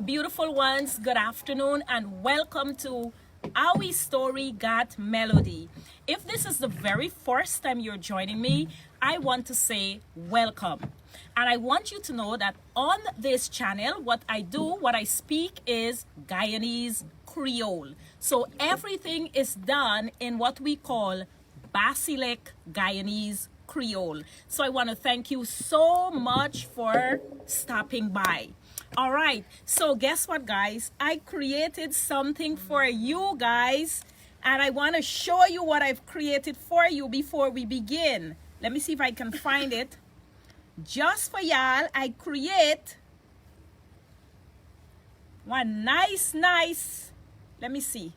beautiful ones, good afternoon and welcome to Our Story Got Melody. If this is the very first time you're joining me, I want to say welcome. And I want you to know that on this channel, what I speak is Guyanese Creole. So everything is done in what we call Basilic Guyanese Creole. So I want to thank you so much for stopping by. All right, so guess what, guys? I created something for you guys, and I want to show you what I've created for you before we begin. Let me see if I can find it. Just for y'all, I create one nice, let me see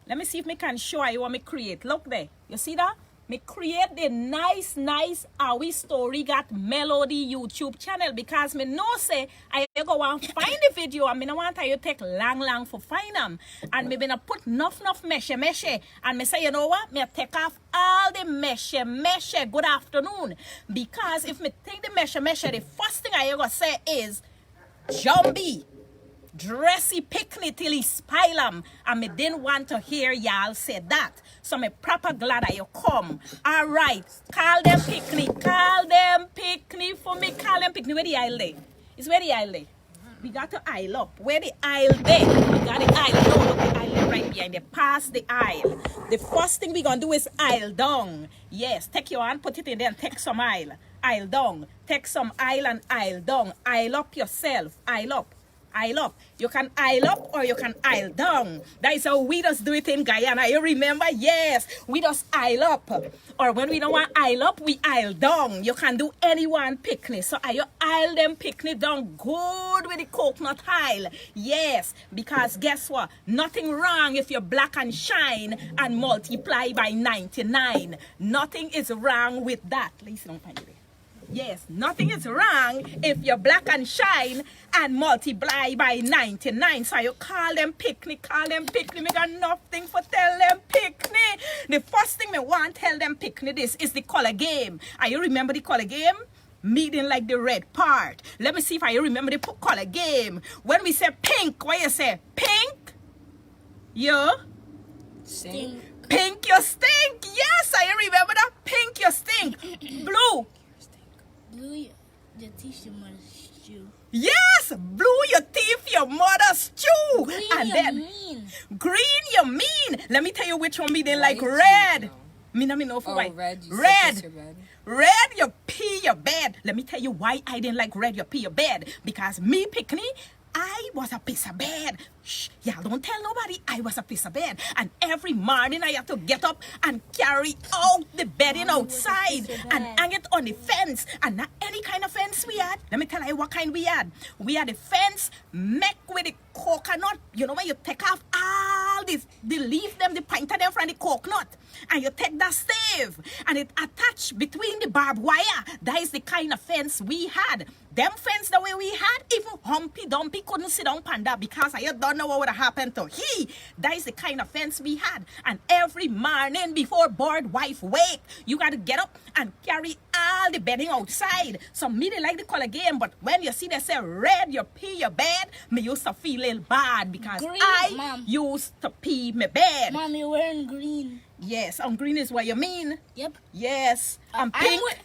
if I can show you what me create. Look there, you see that? Me create the nice Our Story Got Melody YouTube channel because me know say I go and find the video and me no want you take long for find them. And me been put enough mesh and me say, you know what? Me take off all the mesh. Good afternoon. Because if me take the mesh, the first thing I ever say is Jumbie. Dressy picnic till he spile 'em, and me didn't want to hear y'all say that. So me proper glad that you come. All right, call them picnic for me. Call them picnic. Where the aisle lay? It's where the aisle lay. We got the aisle up. Where the aisle there? We got the aisle. No, look, the aisle right behind there. Pass the aisle. The first thing we gonna do is aisle down. Yes, take your hand, put it in there, and take some aisle. Aisle down. Take some aisle and aisle down. Aisle up yourself. Aisle up. Aisle up. You can aisle up or you can aisle down. That is how we just do it in Guyana. You remember? Yes. We just aisle up. Or when we don't want aisle up, we aisle down. You can do any one picnic. So you aisle them picnic down good with the coconut aisle. Yes. Because guess what? Nothing wrong if you're black and shine and multiply by 99. Nothing is wrong with that. Listen, don't find it. Yes, nothing is wrong if you're black and shine and multiply by 99. So you call them picnic. Me got nothing for tell them picnic. The first thing me want tell them picnic is the color game. Are you remember the color game? Meeting like the red part. Let me see if I remember the color game. When we say pink, what you say? Pink? You? Stink. Pink, you stink. Yes, I remember that. Pink, you stink. Blue. Blue, your teeth, your mother's stew. Yes, blue your teeth, your mother's stew. Green, and you then mean. green, you mean. Let me tell you which one me didn't like. Red. Me know for white. Red. Red, you pee your bed. Let me tell you why I didn't like red, you pee your bed. Because me, Pickney, I was a piece of bed. Shh, y'all don't tell nobody I was a piece of bed. And every morning I had to get up and carry out the bedding outside and hang it on the fence. And not any kind of fence we had. Let me tell you what kind we had. We had a fence make with the coconut. You know when you take off all this, the leaf them, the pointer them from the coconut. And you take that stave and it attached between the barbed wire. That is the kind of fence we had. Them fence the way we had, even Humpy Dumpy couldn't sit down panda because I don't know what would have happened to he. That is the kind of fence we had. And every morning before bored wife wake, you got to get up and carry all the bedding outside. So me they like the color game, but when you see they say red, you pee your bed, me used to feel a little bad because Green, Mom. used to pee my bed. Mom, you're wearing green. Yes, green is what you mean. Yep. Yes, pink.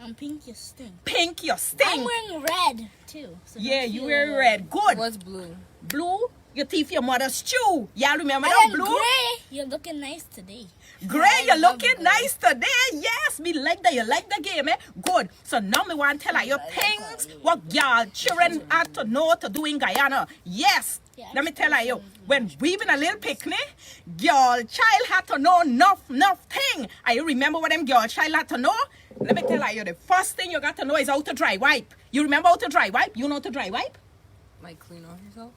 I'm pink, you stink. Pink, you stink. I'm wearing red, too. So yeah, you wear red. Good. What's blue? Blue, your teeth, your mother's stew. Y'all remember that blue? Gray, you're looking nice today. Gray, you're looking nice today. Yes, me like that. You like the game, eh? Good. So now me want to tell you things what y'all children have to know to do in Guyana. Yes. Yeah, let me tell you, when we been a little picnic, girl child had to know enough thing. I remember what them girl child had to know? Let me tell you, the first thing you got to know is how to dry wipe. You remember how to dry wipe? You know how to dry wipe? Like clean off yourself?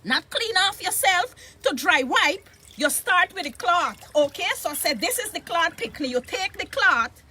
Not clean off yourself. To dry wipe, you start with the cloth. Okay, so I said this is the cloth picnic. You take the cloth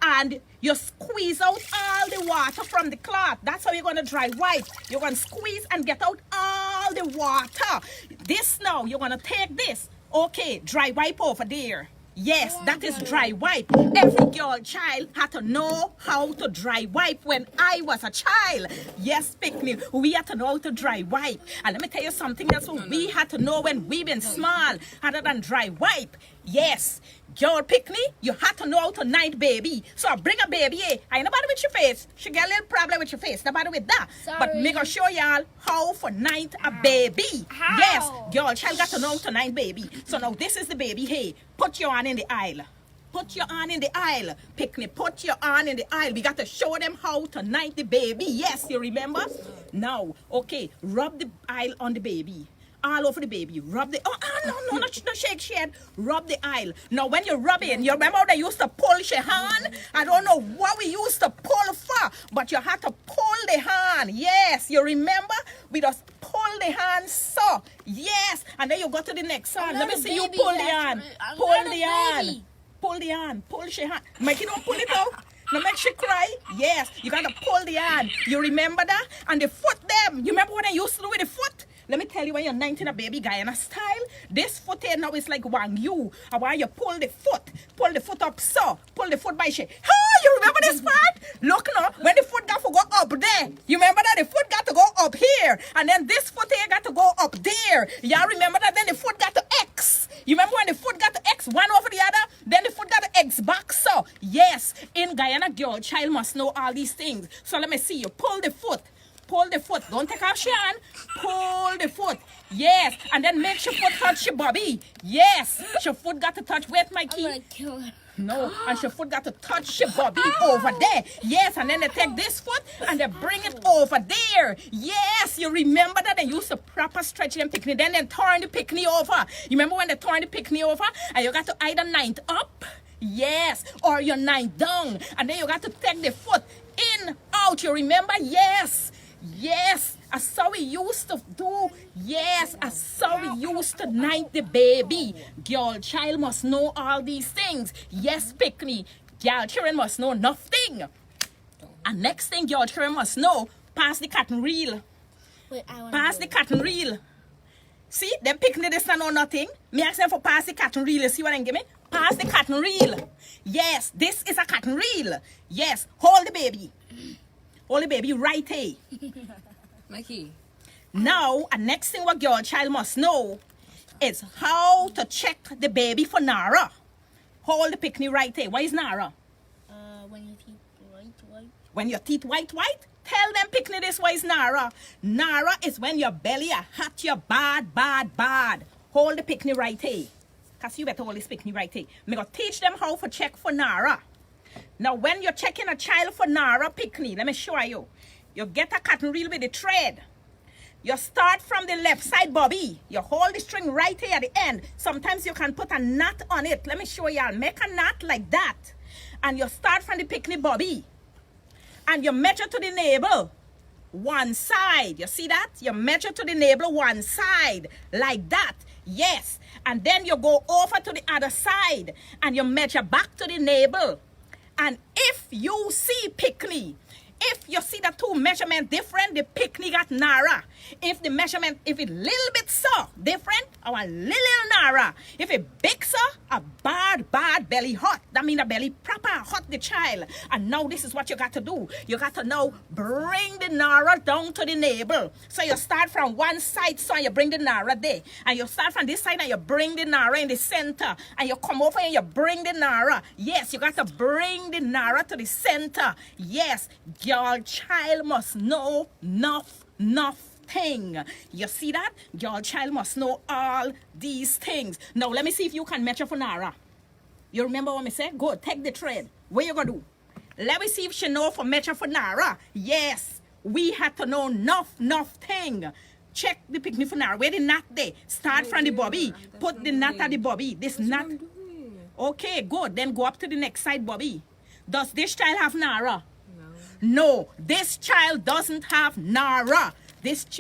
and you squeeze out all the water from the cloth. That's how you're going to dry wipe. You're going to squeeze and get out all the water. This now, you're going to take this. Okay, dry wipe over there. Yes, that is dry wipe. Every girl child had to know how to dry wipe when I was a child. Yes, picnic. We had to know how to dry wipe. And let me tell you something else we had to know when we been small, other than dry wipe. Yes. Girl picnic, you had to know how to knight baby. So bring a baby, eh? I ain't nobody with your face. She get a little problem with your face. Nobody with that. Sorry. But me gonna show y'all how for knight a baby. How? Yes, girl child got to know how to knight baby. So now this is the baby. Hey, put your hand in the aisle. Put your hand in the aisle. Picnic, put your hand in the aisle. We got to show them how to knight the baby. Yes, you remember? Now, okay, rub the aisle on the baby. All over the baby. Rub the... no, not shake shed. Rub the aisle. Now, when you rub it, you remember how they used to pull your hand? I don't know what we used to pull for, but you had to pull the hand. Yes, you remember? We just pull the hand so. Yes. And then you go to the next hand. Let me see you pull the hand. Pull the hand. Pull the hand. Pull your hand. Make it don't pull it out. Now make she cry. Yes. You got to pull the hand. You remember that? And the foot them. You remember what I used to do with the foot? Let me tell you, when you're 19 a baby Guyana style, this foot here now is like Wang Yu. And while you pull the foot up so, pull the foot by she. Oh, you remember this part? Look now, when the foot got to go up there, you remember that the foot got to go up here, and then this foot here got to go up there. Y'all remember that? Then the foot got to X. You remember when the foot got to X, one over the other, then the foot got to X back so. Yes, in Guyana, girl child must know all these things. So let me see you. Pull the foot. Pull the foot. Don't take off your hand. Pull the foot. Yes. And then make your foot touch your bobby. Yes. Your foot got to touch. Wait, Mikey. I'm gonna kill her. No. And your foot got to touch your bobby over there. Yes. And then they take this foot and they bring it over there. Yes. You remember that they used to proper stretch them picnic. Then they turn the picnic over. You remember when they turn the picnic over and you got to either ninth up. Yes. Or you're ninth down. And then you got to take the foot in, out. You remember? Yes. Yes, that's how we used to do. Yes, that's how we used to knight the baby. Girl child must know all these things. Yes, picnic. Girl children must know nothing. And next thing girl children must know, pass the cotton reel. Wait, I want Pass the cotton reel. See, them picnic this and know nothing. Me ask them for pass the cotton reel. You see what I give me? Pass the cotton reel. Yes, this is a cotton reel. Yes, hold the baby. Hold the baby right here. Mikey. Now, the next thing what girl child must know is how to check the baby for Nara. Hold the picnic right here. What is Nara? When your teeth white. When your teeth white? Tell them picnic this what is Nara. Nara is when your belly are hot, you're bad. Hold the picnic right here. Because you better hold this picnic right here. I'm going to teach them how to check for Nara. Now, when you're checking a child for Nara picnic, let me show you. You get a cotton reel with the thread. You start from the left side, Bobby. You hold the string right here at the end. Sometimes you can put a knot on it. Let me show y'all. Make a knot like that. And you start from the picnic, Bobby. And you measure to the navel. One side. You see that? You measure to the navel one side. Like that. Yes. And then you go over to the other side. And you measure back to the navel. And if you see picnic, if you see the two measurements different, the picnic got Nara. If the measurement, if it little bit so different, our little Nara. If it big so, a bad belly hot. That mean a belly proper hot the child. And now this is what you got to do. You got to now bring the Nara down to the navel. So you start from one side, so you bring the Nara there. And you start from this side and you bring the Nara in the center. And you come over and you bring the Nara. Yes, you got to bring the Nara to the center. Yes, your child must know nothing. You see that? Your child must know all these things. Now, let me see if you can measure for Nara. You remember what I said? Go, take the thread. What you gonna do? Let me see if she know for measure for Nara. Yes, we had to know nothing. Check the picnic for Nara. Where the knot there? Start from the bobby. Put the knot at the bobby. This knot. Okay, good. Then go up to the next side, bobby. Does this child have Nara? No, this child doesn't have Nara.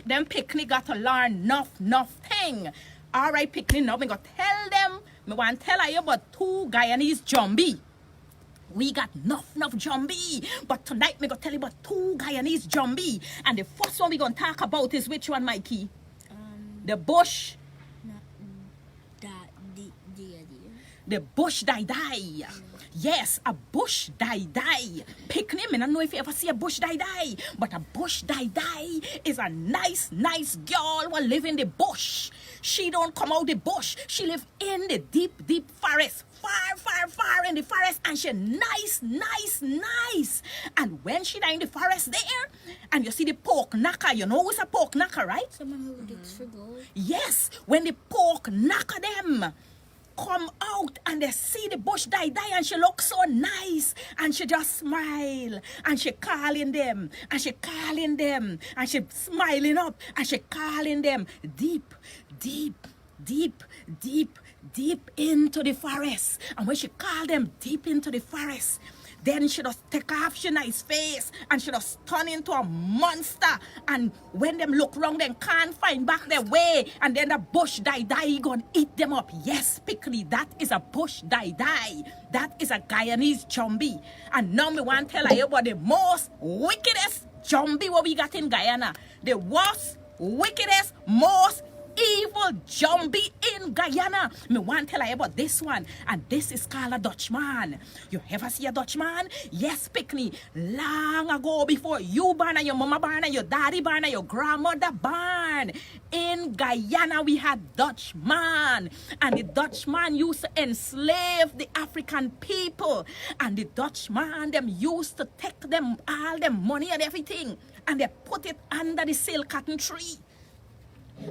Them picnic got to learn nothing. All right, picnic, now I'm going to tell them, I want to tell you about two Guyanese Jumbie. We got enough Jumbie. But tonight, I'm going to tell you about two Guyanese Jumbie. And the first one we're going to talk about is which one, The bush die. Yes, a bush die. Picnic, I don't know if you ever see a bush die. But a bush die is a nice girl who live in the bush. She don't come out the bush. She live in the deep forest. Far in the forest, and she nice. And when she die in the forest there, and you see the pork knocker, you know what's a pork knocker, right? Someone who digs for gold. Yes, when the pork knocker them come out and they see the bush die, and she looks so nice, and she just smile, and she calling them, and she smiling up, and she calling them deep into the forest. And when she called them deep into the forest, then she just take off she nice face, and she just turn into a monster. And when them look wrong, then can't find back their way, and then the bush die gonna eat them up. Yes, Pickly, that is a bush die. That is a Guyanese zombie. And now me want to tell you about the most wickedest zombie what we got in Guyana. The worst, wickedest, most evil zombie in Guyana. Me want to tell you about this one, and this is called a Dutchman. You ever see a Dutchman? Yes, Pickney. Long ago, before you born and your mama born and your daddy born and your grandmother born, in Guyana we had Dutchman, and the Dutchman used to enslave the African people, and the Dutchman them used to take them all them money and everything, and they put it under the silk cotton tree.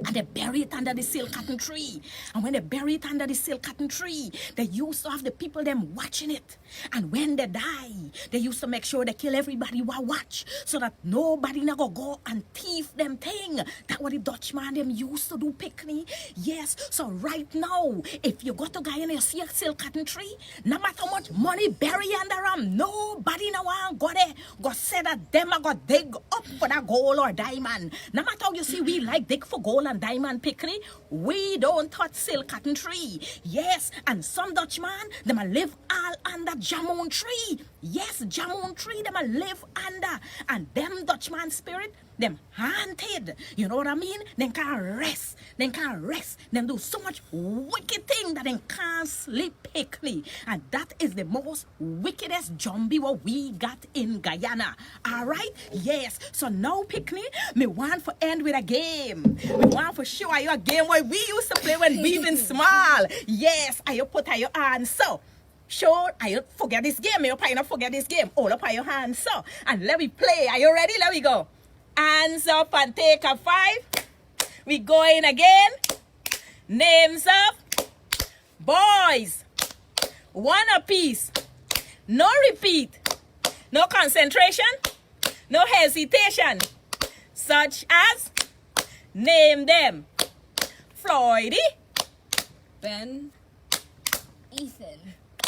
And they bury it under the silk cotton tree. And when they bury it under the silk cotton tree, they used to have the people them watching it. And when they die, they used to make sure they kill everybody who watch, so that nobody never go and thief them thing. That what the Dutchman them used to do, Pickney. Yes, so right now, if you go to Guyana, you see a silk cotton tree, no matter how much money bury under them, nobody no one go there, go say that them are go dig up for that gold or diamond. No matter how you see we like dig for gold and diamond, Pickney, we don't touch silk cotton tree. Yes, and some Dutchman, them a live all under jamun tree. Yes, jamun tree, them a live under. And them Dutchman spirit, them haunted. You know what I mean? Them can't rest. Them do so much wicked thing that they can't sleep, Pickney. And that is the most wickedest zombie what we got in Guyana. Alright? Yes. So now, Pickney, me want to end with a game. Me want to show you a game where we used to play when we been small. Yes. And you put on your hands. So, sure, I forget this game. You probably not forget this game. All up on your hands. So, and let me play. Are you ready? Let me go. Hands up and take a 5. We going again. Names up. Boys. 1 apiece. No repeat. No concentration. No hesitation. Such as, name them. Floydie. Ben. Ethan.